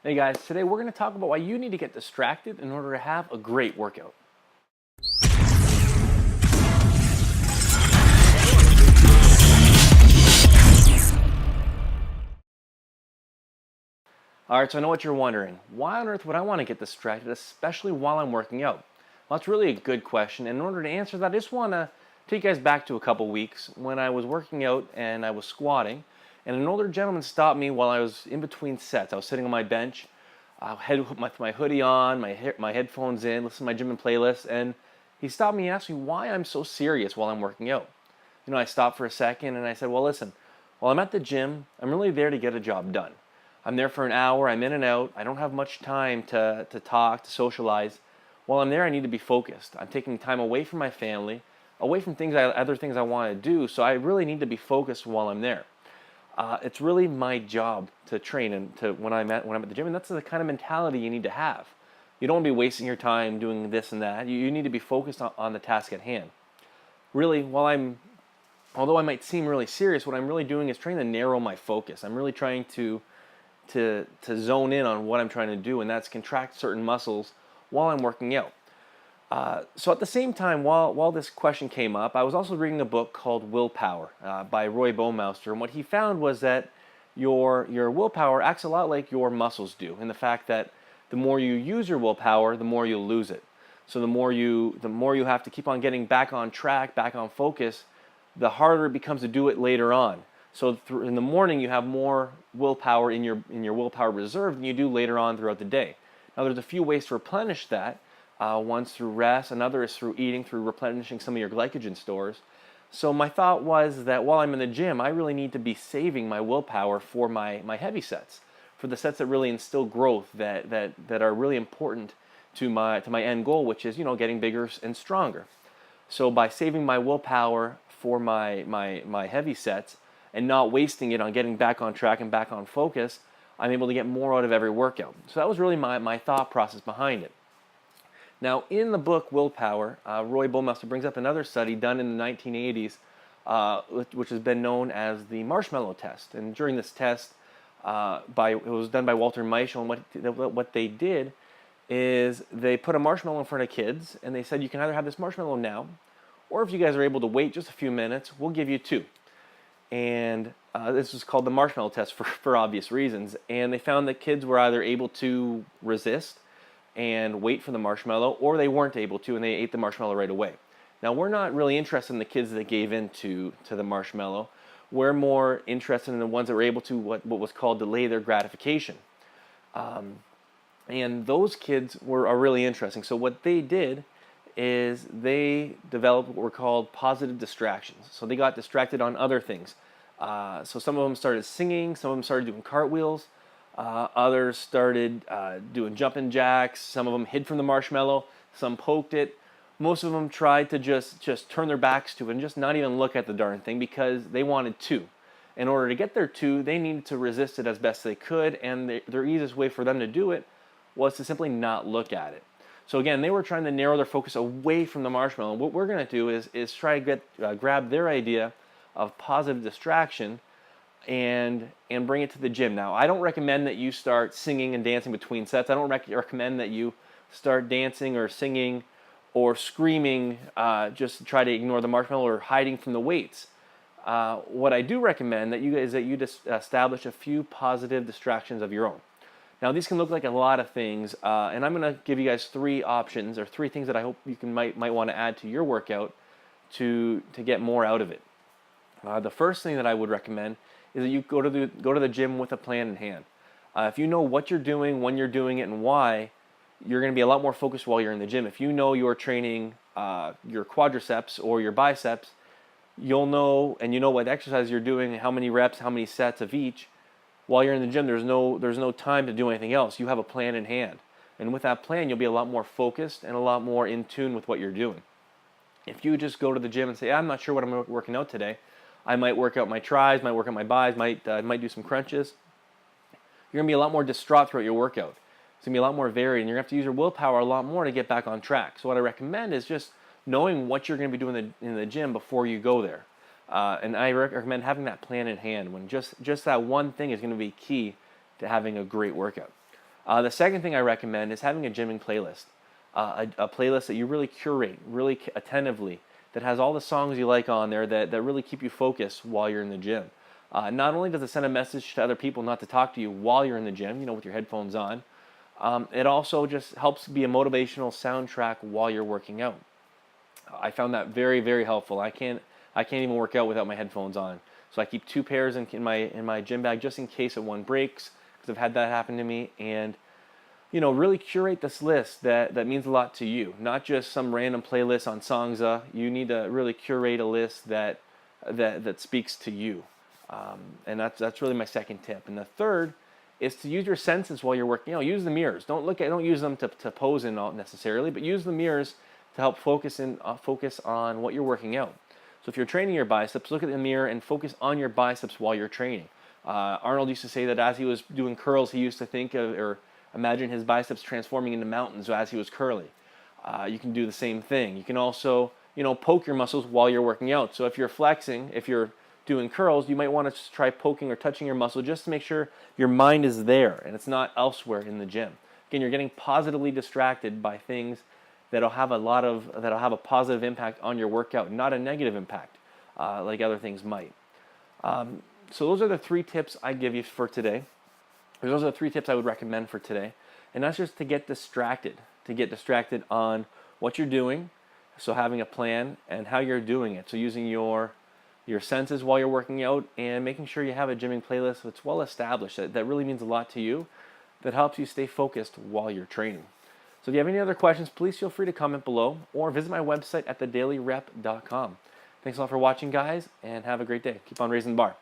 Hey guys, today we're going to talk about why you need to get distracted in order to have a great workout. Alright, so I know what you're wondering. Why on earth would I want to get distracted, especially while I'm working out? Well, that's really a good question, and in order to answer that, I just want to take you guys back to a couple weeks when I was working out and I was squatting, and an older gentleman stopped me while I was in between sets. I was sitting on my bench, I had my hoodie on, my headphones in, listening to my gym and playlist, and he stopped me and asked me why I'm so serious while I'm working out. I stopped for a second and I said, well, listen, while I'm at the gym, I'm really there to get a job done. I'm there for an hour, I'm in and out, I don't have much time to talk, to socialize. While I'm there, I need to be focused. I'm taking time away from my family, away from other things I want to do, so I really need to be focused while I'm there. It's really my job to train and when I'm at the gym, and that's the kind of mentality you need to have. You don't want to be wasting your time doing this and that. You need to be focused on the task at hand. Really, although I might seem really serious, what I'm really doing is trying to narrow my focus. I'm really trying to zone in on what I'm trying to do, and that's contract certain muscles while I'm working out. So at the same time, while this question came up, I was also reading a book called Willpower by Roy Baumeister, and what he found was that your willpower acts a lot like your muscles do, in the fact that the more you use your willpower, the more you'll lose it. So the more you have to keep on getting back on track, back on focus, the harder it becomes to do it later on. So in the morning, you have more willpower in your willpower reserve than you do later on throughout the day. Now, there's a few ways to replenish that. One's through rest, another is through eating, through replenishing some of your glycogen stores. So my thought was that while I'm in the gym, I really need to be saving my willpower for my heavy sets, for the sets that really instill growth, that are really important to my end goal, which is getting bigger and stronger. So by saving my willpower for my heavy sets and not wasting it on getting back on track and back on focus, I'm able to get more out of every workout. So that was really my thought process behind it. Now, in the book Willpower, Roy Baumeister brings up another study done in the 1980s, which has been known as the marshmallow test. And during this test, it was done by Walter Mischel, and what they did is they put a marshmallow in front of kids, and they said, you can either have this marshmallow now, or if you guys are able to wait just a few minutes, we'll give you two. And this was called the marshmallow test for obvious reasons. And they found that kids were either able to resist and wait for the marshmallow, or they weren't able to, and they ate the marshmallow right away. Now, we're not really interested in the kids that gave in to the marshmallow. We're more interested in the ones that were able to what was called delay their gratification. And those kids are really interesting. So what they did is they developed what were called positive distractions. So they got distracted on other things. So some of them started singing, some of them started doing cartwheels, others started doing jumping jacks, some of them hid from the marshmallow, some poked it. Most of them tried to just turn their backs to it and just not even look at the darn thing because they wanted two. In order to get their two, they needed to resist it as best they could, and their easiest way for them to do it was to simply not look at it. So again, they were trying to narrow their focus away from the marshmallow. What we're going to do is try to grab their idea of positive distraction and bring it to the gym. Now, I don't recommend that you start singing and dancing between sets. I don't recommend that you start dancing or singing or screaming just to try to ignore the marshmallow or hiding from the weights. What I do recommend that you establish a few positive distractions of your own. Now, these can look like a lot of things, and I'm going to give you guys three options or three things that I hope you might want to add to your workout to get more out of it. The first thing that I would recommend is that you go to the gym with a plan in hand. If you know what you're doing, when you're doing it, and why, you're going to be a lot more focused while you're in the gym. If you know you're training your quadriceps or your biceps, you'll know, and you know what exercise you're doing, how many reps, how many sets of each. While you're in the gym, there's no time to do anything else. You have a plan in hand. And with that plan, you'll be a lot more focused and a lot more in tune with what you're doing. If you just go to the gym and say, I'm not sure what I'm working out today, I might work out my tris, might work out my bis, might do some crunches, you're going to be a lot more distraught throughout your workout. It's going to be a lot more varied, and you're going to have to use your willpower a lot more to get back on track. So what I recommend is just knowing what you're going to be doing in the gym before you go there. And I recommend having that plan in hand when just that one thing is going to be key to having a great workout. The second thing I recommend is having a gymming playlist, a playlist that you really curate, really attentively, that has all the songs you like on there that really keep you focused while you're in the gym. Not only does it send a message to other people not to talk to you while you're in the gym, with your headphones on, it also just helps be a motivational soundtrack while you're working out. I found that very, very helpful. I can't even work out without my headphones on. So I keep 2 pairs in my gym bag just in case one breaks, because I've had that happen to me. And really curate this list that means a lot to you, not just some random playlist on Songza. You need to really curate a list that speaks to you, and that's really my second tip. And the third is to use your senses while you're working out. Use the mirrors. Don't use them to pose in necessarily, but use the mirrors to help focus on what you're working out. So if you're training your biceps, look at the mirror and focus on your biceps while you're training. Arnold used to say that as he was doing curls, he used to think of or imagine his biceps transforming into mountains as he was curling. You can do the same thing. You can also, poke your muscles while you're working out. So if you're flexing, if you're doing curls, you might want to try poking or touching your muscle just to make sure your mind is there and it's not elsewhere in the gym. Again, you're getting positively distracted by things that'll have a positive impact on your workout, not a negative impact like other things might. So those are the 3 tips I give you for today. Those are the 3 tips I would recommend for today. And that's just to get distracted on what you're doing. So having a plan and how you're doing it. So using your senses while you're working out and making sure you have a gymming playlist that's well established. That really means a lot to you. That helps you stay focused while you're training. So if you have any other questions, please feel free to comment below or visit my website at thedailyrep.com. Thanks a lot for watching, guys, and have a great day. Keep on raising the bar.